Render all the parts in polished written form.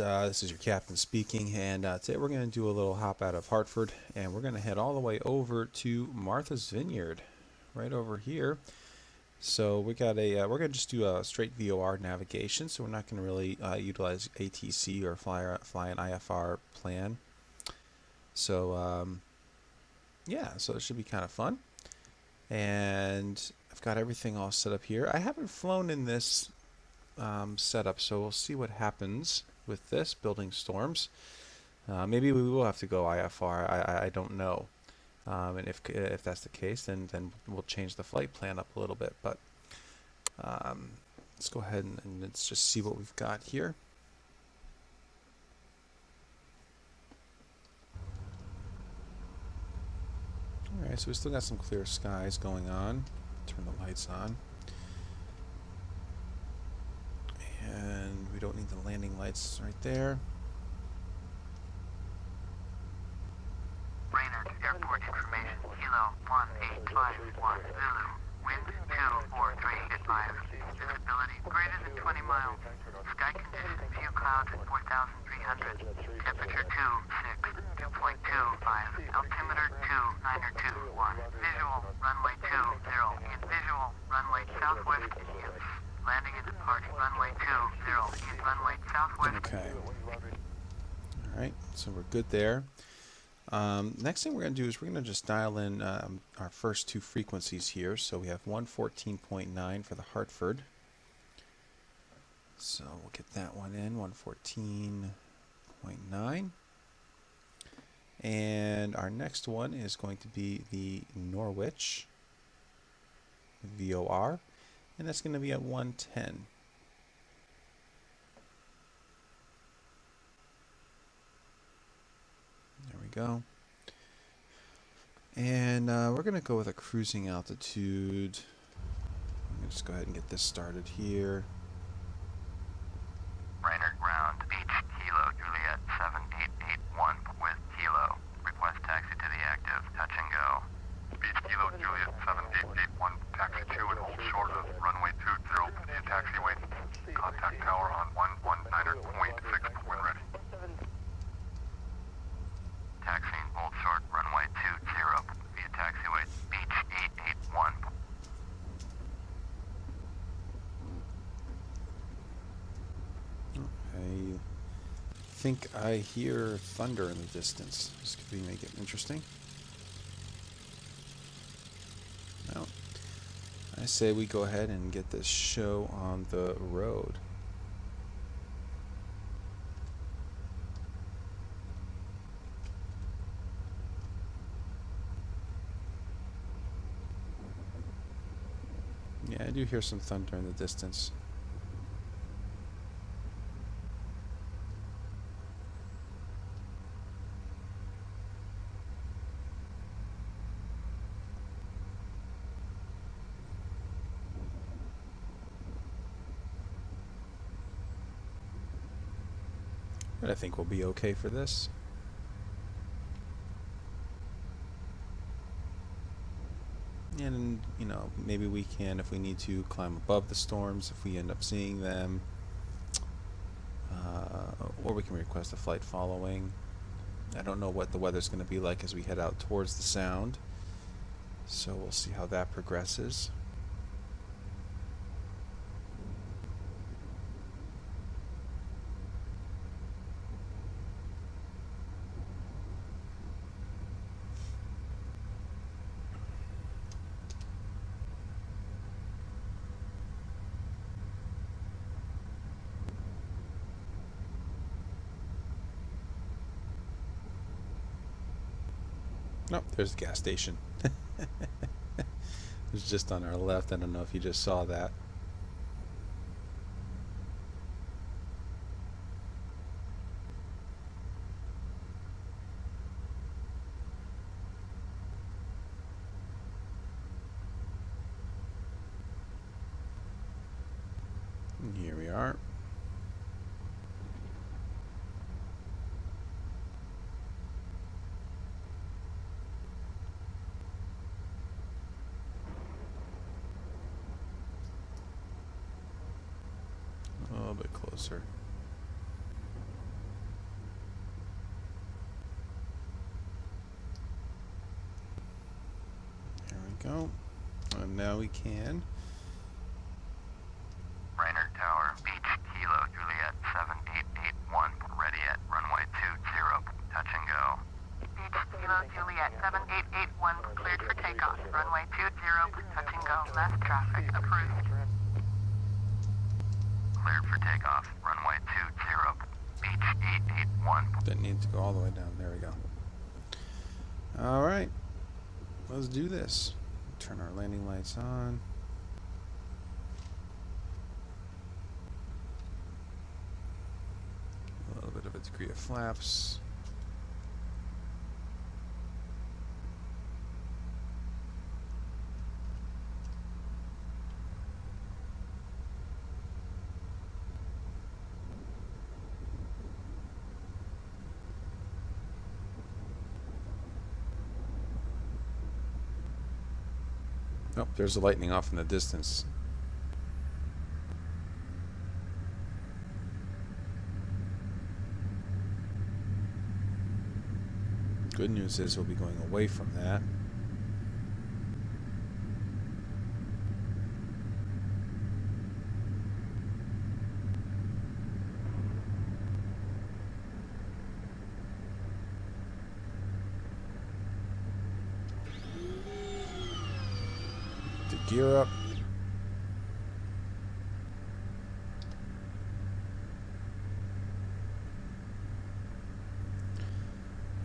This is your captain speaking, and today we're going to do a little hop out of Hartford, and we're going to head all the way over to Martha's Vineyard, right over here. So we got we're going to just do a straight VOR navigation, so we're not going to really utilize ATC or fly an IFR plan. So yeah, so it should be kind of fun. And I've got everything all set up here. I haven't flown in this setup, so we'll see what happens with this building storms. Maybe we will have to go IFR. I don't know. And if that's the case, then we'll change the flight plan up a little bit. But let's go ahead and let's just see what we've got here. All right, so we still got some clear skies going on. Turn the lights on. And we don't need the landing lights right there. Vineyard, airport information, Kilo 1851, Zulu, wind 243 at 5, visibility greater than 20 miles, sky conditions, few clouds at 4,300, temperature 26, 2.25, altimeter 2921, visual runway 20, in visual runway southwest in use. Landing and departing runway 20 in runway southwest. Okay. All right, so we're good there. Next thing we're going to do is we're going to just dial in our first two frequencies here. So we have 114.9 for the Hartford. So we'll get that one in, 114.9. And our next one is going to be the Norwich VOR. And that's going to be at 110. There we go. And we're going to go with a cruising altitude. I'm going to just go ahead and get this started here. Vineyard ground, beach, Kilo, Juliet 7881 with Kilo. Request taxi to the active, touch and go. Beach Kilo Juliet 7881, taxi 2 and hold short of runway 20, proceed taxiway. Contact tower on 119.6 when ready. Taxiing hold short, runway 20 via taxiway, beach 881. I think I hear thunder in the distance. This could make it interesting. Well, I say we go ahead and get this show on the road. Yeah, I do hear some thunder in the distance. But I think we'll be okay for this. And, you know, maybe we can, if we need to, climb above the storms if we end up seeing them. Or we can request a flight following. I don't know what the weather's going to be like as we head out towards the Sound. So we'll see how that progresses. Nope, there's the gas station. It's just on our left. I don't know if you just saw that. And here we are. A little bit closer. go. And now we can. Brainerd Tower, Beach, Kilo, Juliet 7881, ready at runway 20, touch and go. Beach, Kilo, Juliet 7881, cleared for takeoff. Runway 20, touch and go. Last traffic, approved. Cleared for takeoff, runway 20, Beach 881. Didn't need to go all the way down. There we go. All right. Let's do this. Turn our landing lights on. A little bit of a degree of flaps. Oh, there's the lightning off in the distance. Good news is we'll be going away from that. Gear up.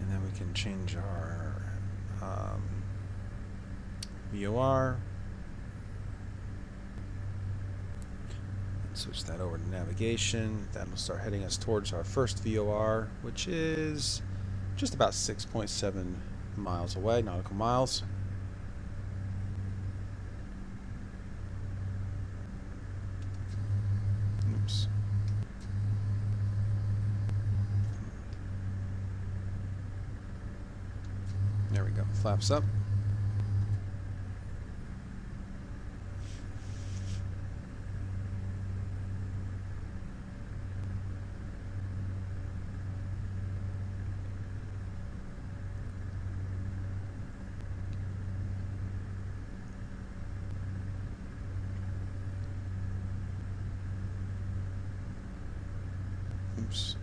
And then we can change our VOR. Switch that over to navigation. That'll start heading us towards our first VOR, which is just about 6.7 miles away, nautical miles. Oops. There we go. Flaps up. Oops.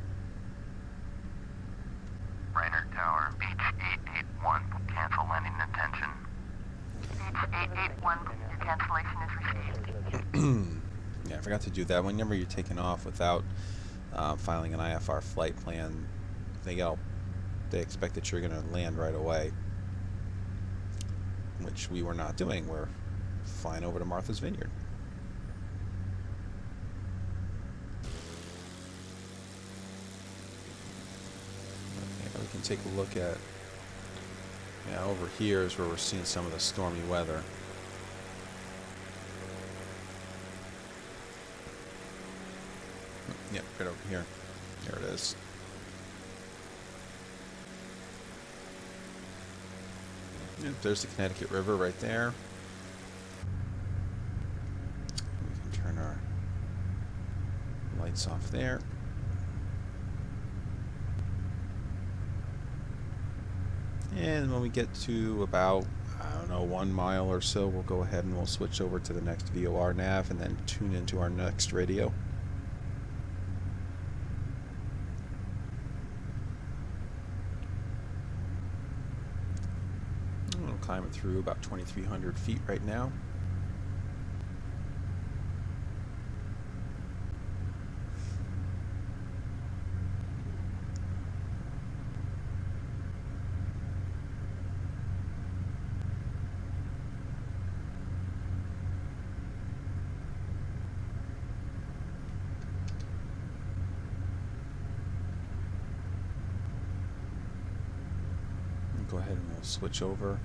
Brainerd Tower, Beach 881, cancel landing intention. Beach 881, your cancellation is received. Yeah, I forgot to do that. Whenever you're taking off without filing an IFR flight plan, they expect that you're going to land right away, which we were not doing. We're flying over to Martha's Vineyard. Okay, we can take a look at, yeah, over here is where we're seeing some of the stormy weather. Yep, right over here. There it is. Yep, there's the Connecticut River right there. We can turn our lights off there. And when we get to about, I don't know, 1 mile or so, we'll go ahead and we'll switch over to the next VOR nav and then tune into our next radio. We'll climb it through about 2,300 feet right now. Go ahead and we'll switch over.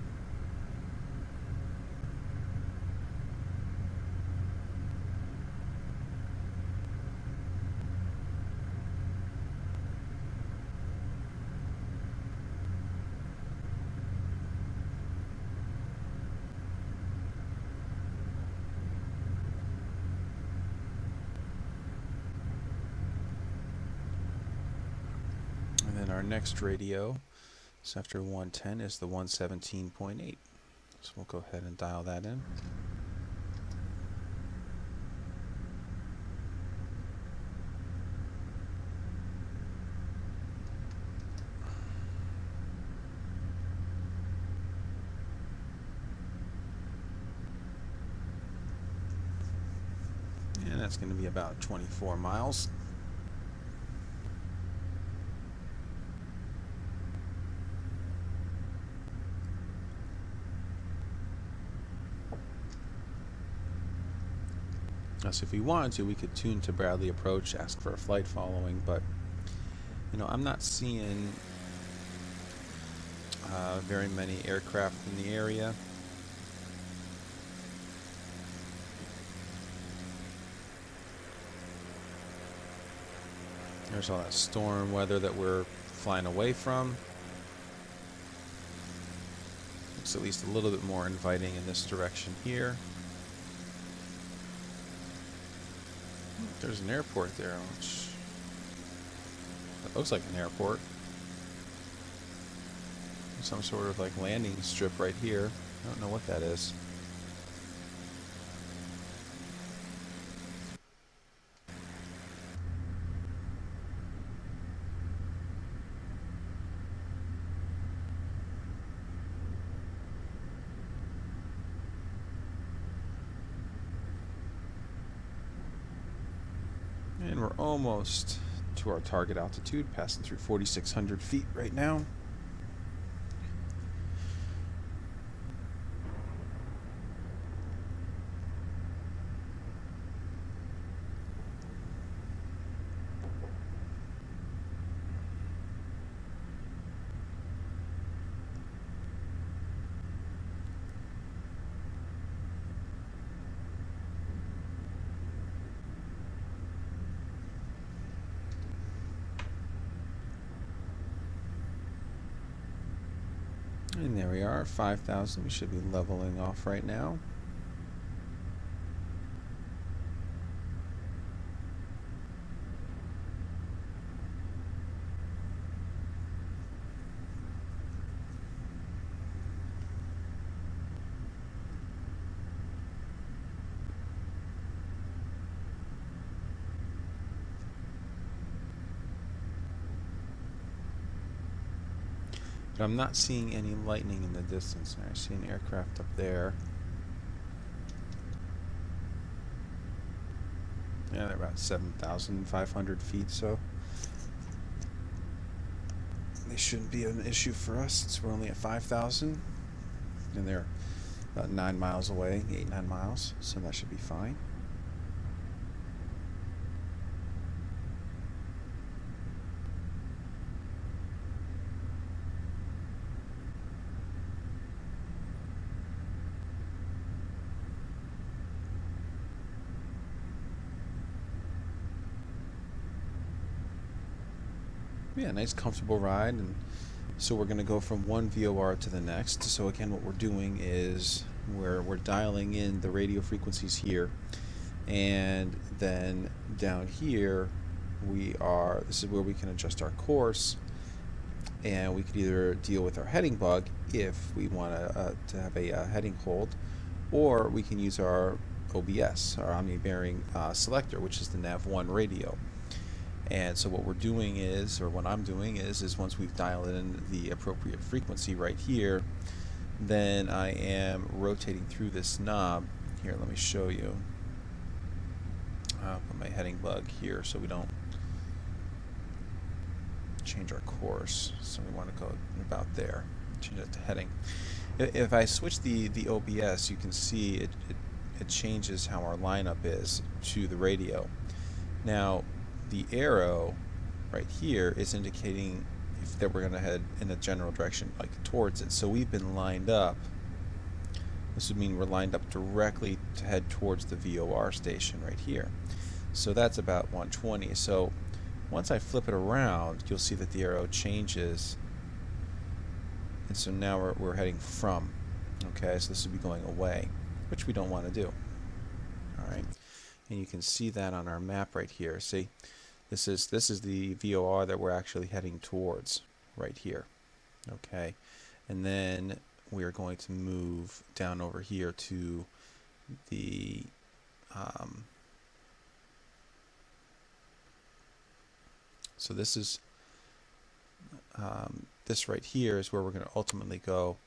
And then our next radio, so after 110, is the 117.8. So we'll go ahead and dial that in. And that's going to be about 24 miles. So if we wanted to, we could tune to Bradley approach, ask for a flight following, but I'm not seeing very many aircraft in the area. There's all that storm weather that we're flying away from. Looks at least a little bit more inviting in this direction here. There's an airport there, which that looks like an airport. Some sort of like landing strip right here. I don't know what that is. And we're almost to our target altitude, passing through 4,600 feet right now. And there we are, 5,000. We should be leveling off right now. But I'm not seeing any lightning in the distance. I see an aircraft up there. Yeah, they're about 7,500 feet, so they shouldn't be an issue for us since we're only at 5,000. And they're about 9 miles away, 8-9 miles, so that should be fine. Yeah, nice comfortable ride, and so we're going to go from one VOR to the next. So again, what we're doing is we're dialing in the radio frequencies here, and then down here this is where we can adjust our course, and we could either deal with our heading bug if we want to have a heading hold, or we can use our OBS, our omni-bearing selector, which is the nav1 radio. And so what we're doing is, or what I'm doing is once we've dialed in the appropriate frequency right here, then I am rotating through this knob. Here, let me show you. I'll put my heading bug here so we don't change our course. So we want to go about there. Change it to heading. If I switch the OBS, you can see it changes how our lineup is to the radio. Now, the arrow right here is indicating that we're going to head in a general direction, like towards it. So we've been lined up. This would mean we're lined up directly to head towards the VOR station right here. So that's about 120. So once I flip it around, you'll see that the arrow changes. And so now we're heading from. Okay, so this would be going away, which we don't want to do. All right, and you can see that on our map right here. See, this is the VOR that we're actually heading towards right here. Okay, and then we are going to move down over here to the so this is this right here is where we're going to ultimately go,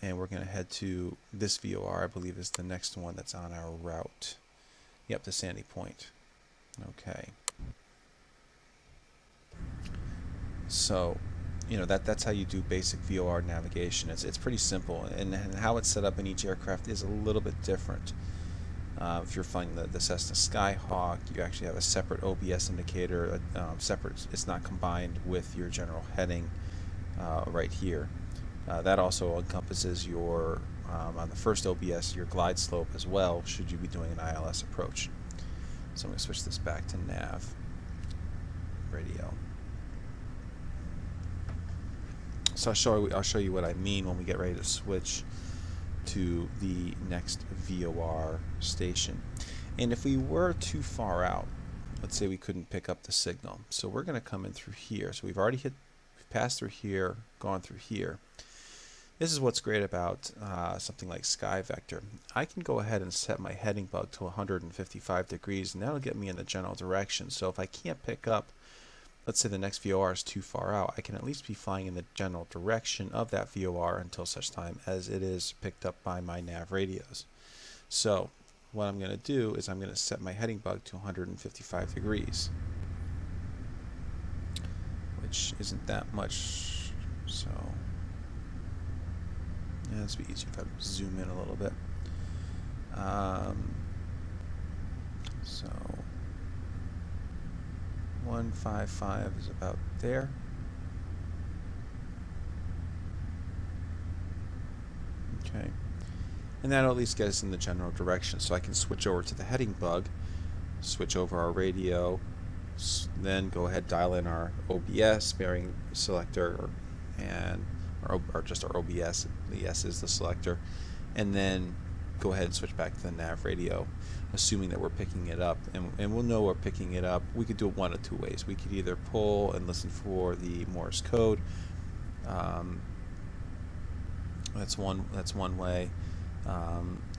and we're going to head to this VOR. I believe is the next one that's on our route. Yep, the Sandy Point. Okay. So, you know, that's how you do basic VOR navigation. It's pretty simple, and how it's set up in each aircraft is a little bit different. If you're flying the Cessna Skyhawk, you actually have a separate OBS indicator, separate. It's not combined with your general heading right here. That also encompasses your on the first OBS your glide slope as well, should you be doing an ILS approach. So I'm going to switch this back to nav radio. So I'll show you what I mean when we get ready to switch to the next VOR station. And if we were too far out, let's say we couldn't pick up the signal, so we're going to come in through here. So we've passed through here, gone through here. This is what's great about something like SkyVector. I can go ahead and set my heading bug to 155 degrees, and that'll get me in the general direction. So if I can't pick up, let's say the next VOR is too far out, I can at least be flying in the general direction of that VOR until such time as it is picked up by my nav radios. So what I'm going to do is I'm going to set my heading bug to 155 degrees, which isn't that much. So yeah, this would be easier if I zoom in a little bit. So 155 is about there. Okay, and that'll at least get us in the general direction. So I can switch over to the heading bug, switch over our radio, then go ahead dial in our OBS bearing selector, or just our OBS. The S is the selector, and then go ahead and switch back to the nav radio, assuming that we're picking it up, and we'll know we're picking it up. We could do it one of two ways. We could either pull and listen for the Morse code. That's one way.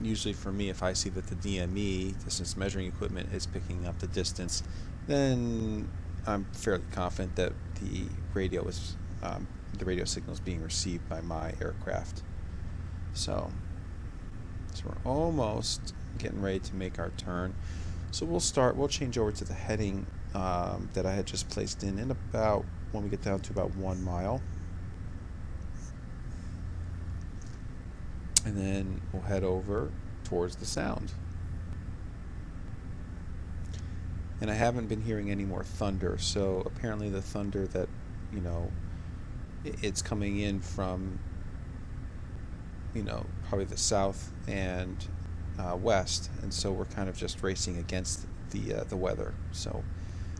Usually for me, if I see that the DME, distance measuring equipment, is picking up the distance, then I'm fairly confident that the radio signal is being received by my aircraft. So we're almost getting ready to make our turn. So we'll change over to the heading that I had just placed in about, when we get down to about 1 mile. And then we'll head over towards the sound. And I haven't been hearing any more thunder, so apparently the thunder that, you know, it's coming in from, you know, probably the south and west, and so we're kind of just racing against the weather. So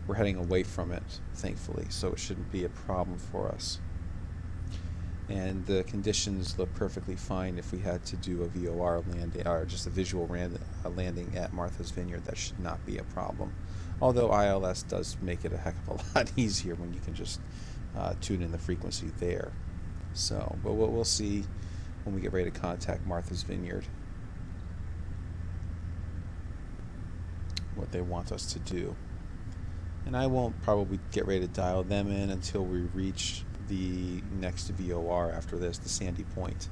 we're heading away from it, thankfully, so it shouldn't be a problem for us. And the conditions look perfectly fine if we had to do a VOR landing, or just a visual landing at Martha's Vineyard. That should not be a problem. Although ILS does make it a heck of a lot easier when you can just tune in the frequency there. So, but we'll see when we get ready to contact Martha's Vineyard what they want us to do. And I won't probably get ready to dial them in until we reach the next VOR after this, the Sandy Point.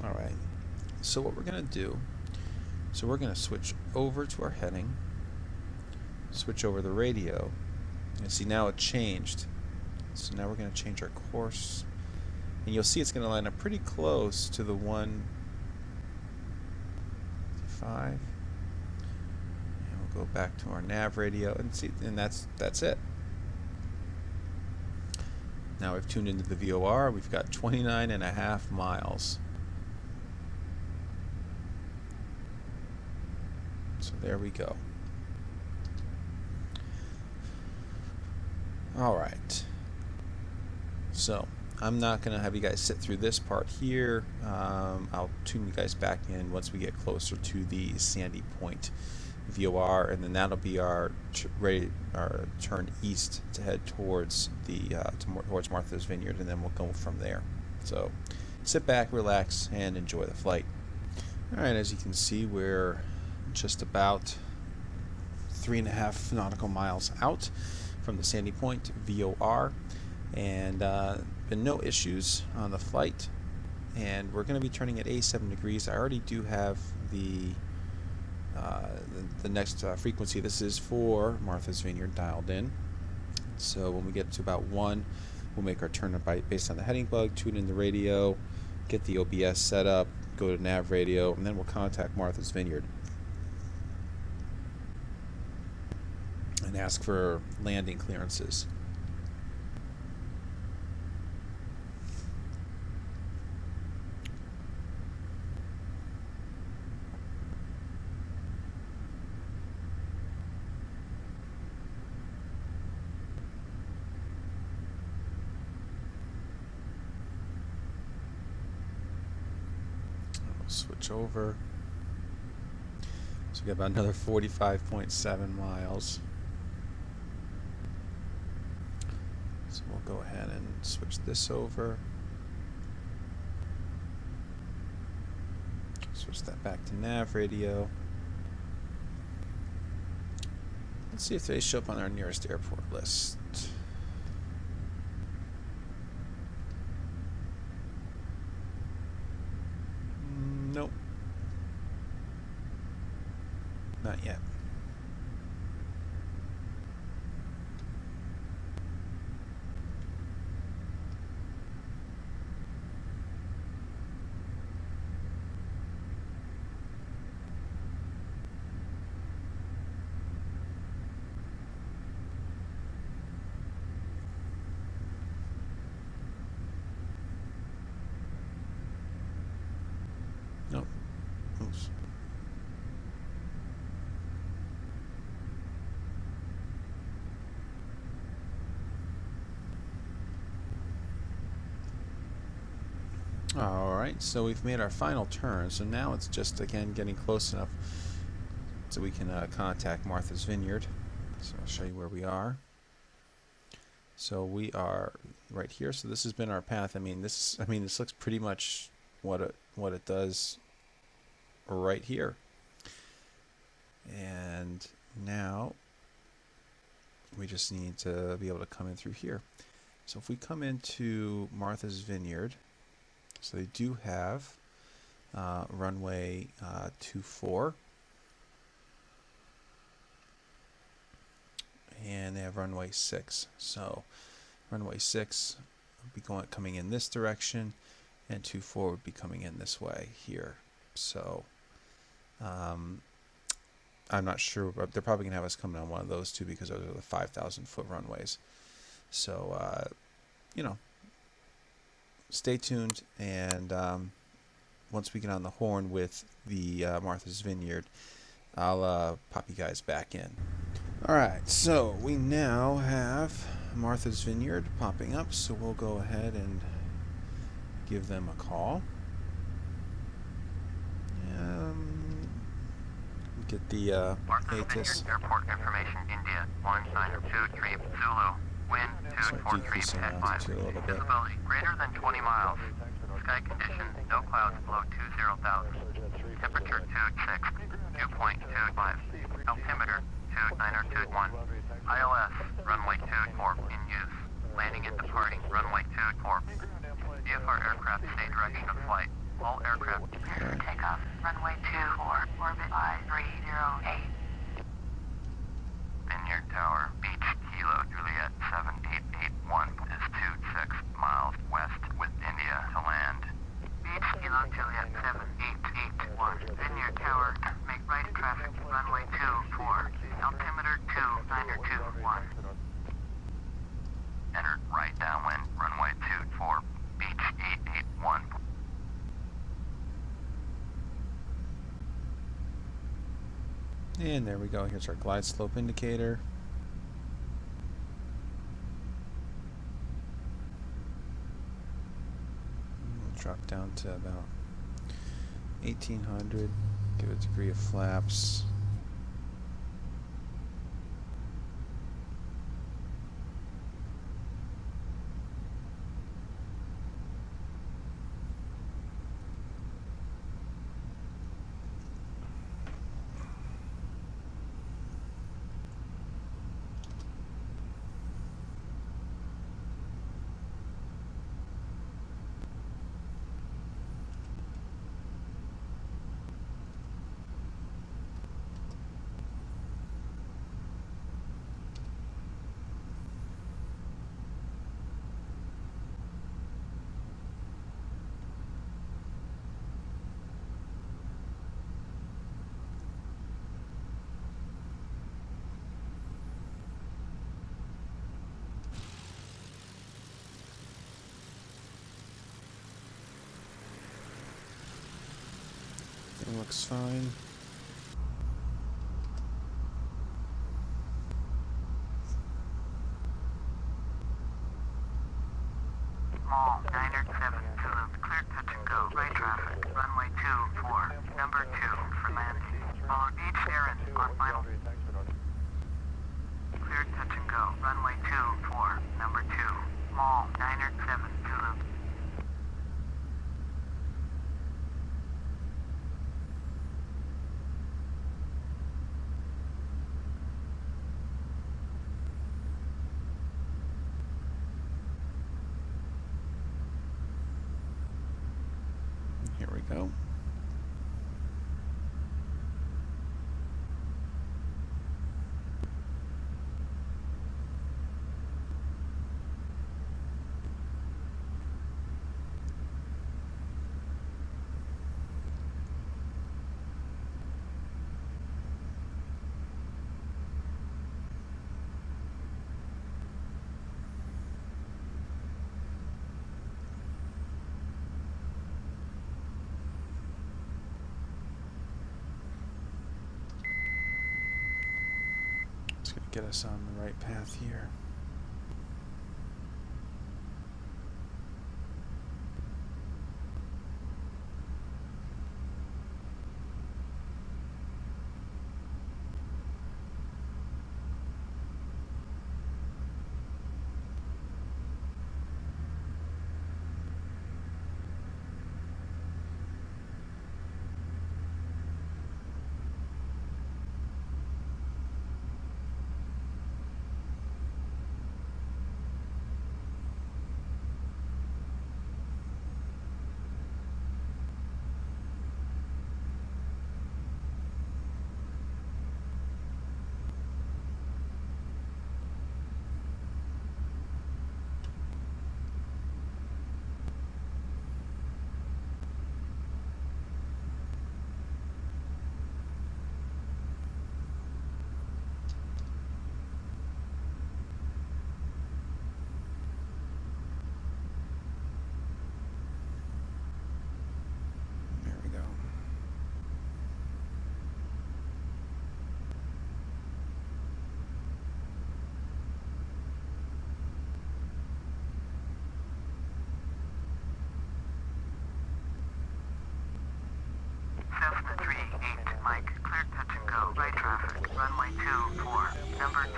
Alright, so what we're going to do, so we're going to switch over to our heading, switch over the radio, and see now it changed. So now we're going to change our course, and you'll see it's going to line up pretty close to the 155. And we'll go back to our nav radio and see, and that's it. Now we've tuned into the VOR. We've got 29.5 miles. So there we go. All right. So I'm not going to have you guys sit through this part here. I'll tune you guys back in once we get closer to the Sandy Point VOR, and then that'll be our turn east to head towards towards Martha's Vineyard, and then we'll go from there. So sit back, relax, and enjoy the flight. Alright, as you can see, we're just about 3.5 nautical miles out from the Sandy Point VOR, and been no issues on the flight. And we're going to be turning at 87 degrees. I already do have the next frequency. This is for Martha's Vineyard dialed in. So when we get to about 1, we'll make our turn based on the heading bug, tune in the radio, get the OBS set up, go to nav radio, and then we'll contact Martha's Vineyard and ask for landing clearances. Switch over. So we got about another 45.7 miles. So we'll go ahead and switch this over. Switch that back to nav radio. Let's see if they show up on our nearest airport list. Nope. Not yet. Nope. Oops. Alright, so we've made our final turn, so now it's just again getting close enough so we can contact Martha's Vineyard. So I'll show you where we are. So we are right here, so this has been our path. This looks pretty much what it does right here. And now we just need to be able to come in through here. So if we come into Martha's Vineyard, so they do have runway 24, and they have runway 6. So runway 6 would be coming in this direction, and 24 would be coming in this way here. So I'm not sure, but they're probably gonna have us coming on one of those two because those are the 5,000-foot runways. So stay tuned, and once we get on the horn with the Martha's Vineyard, I'll pop you guys back in. Alright, so we now have Martha's Vineyard popping up, so we'll go ahead and give them a call. Get the Martha's ATIS. Vineyard Airport information, India 1923 Zulu. Wind 243 at 5. Visibility greater than 20 miles. Sky conditions, no clouds below 20,000. Temperature 26, dew point 25. Altimeter 2921. ILS runway 24 in use. Landing and departing runway 24. VFR aircraft stay direction of flight. All aircraft prepare for takeoff. Runway 24, orbit 5308. Vineyard Tower, Beach, Kilo, Juliet 7881 is 26 miles west with India to land. Beach, Kilo, Juliet 7881. Vineyard Tower, make right traffic, runway 24, altimeter 2921. Enter right downwind, runway 24, Beach 881. And there we go. Here's our glide slope indicator. We'll drop down to about 1800. Give a degree of flaps. looks fine. Mall, Diner 7, Zulu, clear touch and go, right traffic, runway 24, number 2, for landing. Follow each errand on final. Clear touch and go, runway 24, number 2, Mall, Diner 7, Zulu. Here we go. It's going to get us on the right path here. There we go. Cessna 38, Mike, clear touch and go, right traffic, runway 24, number 2,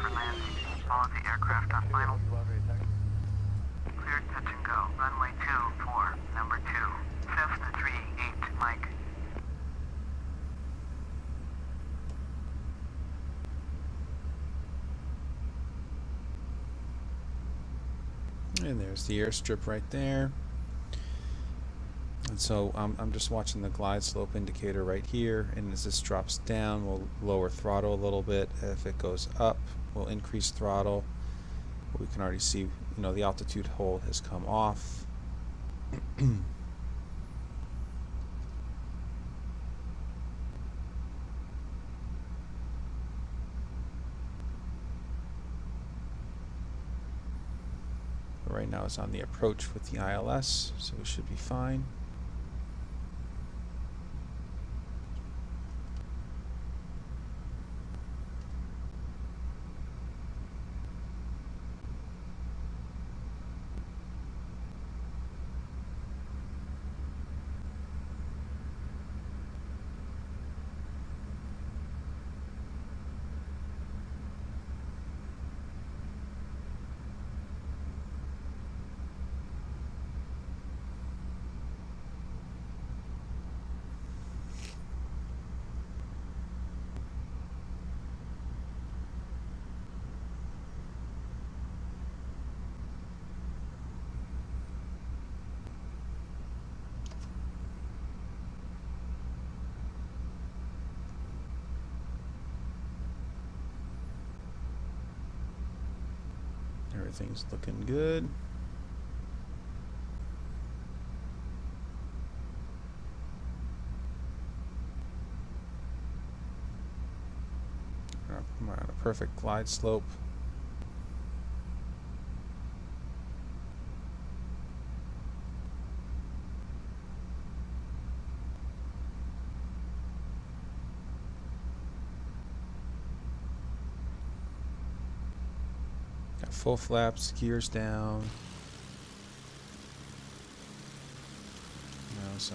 for landing. Follow the aircraft on final. Clear touch and go, runway 24, number 2, Cessna 38, Mike. And there's the airstrip right there. And so I'm just watching the glide slope indicator right here, and as this drops down, we'll lower throttle a little bit. If it goes up, we'll increase throttle. We can already see, the altitude hold has come off. Right now it's on the approach with the ILS, so we should be fine. Everything's looking good. We're on a perfect glide slope. Full flaps, gears down. So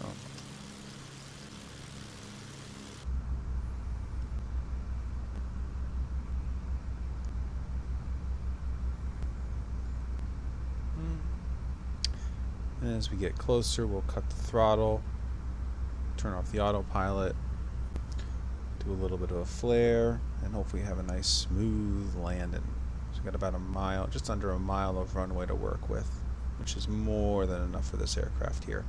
and as we get closer, we'll cut the throttle, turn off the autopilot, do a little bit of a flare, and hopefully have a nice smooth landing. So we've got about a mile, just under a mile of runway to work with, which is more than enough for this aircraft here.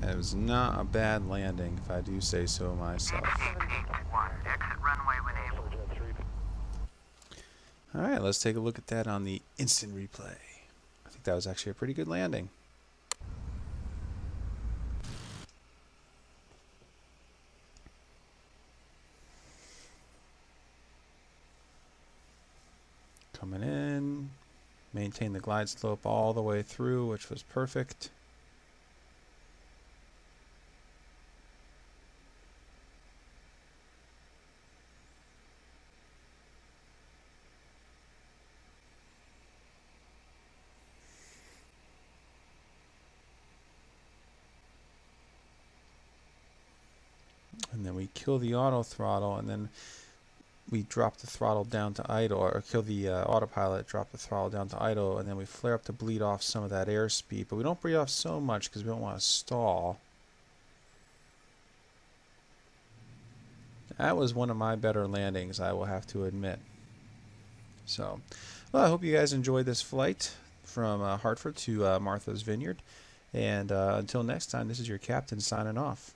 It was not a bad landing, if I do say so myself. 881, exit runway when able. Alright, let's take a look at that on the instant replay. I think that was actually a pretty good landing. Coming in, maintain the glide slope all the way through, which was perfect. And then we kill the auto throttle, and then we drop the throttle down to idle, or kill the autopilot, drop the throttle down to idle, and then we flare up to bleed off some of that airspeed. But we don't bleed off so much because we don't want to stall. That was one of my better landings, I will have to admit. So, well, I hope you guys enjoyed this flight from Hartford to Martha's Vineyard. And until next time, this is your captain signing off.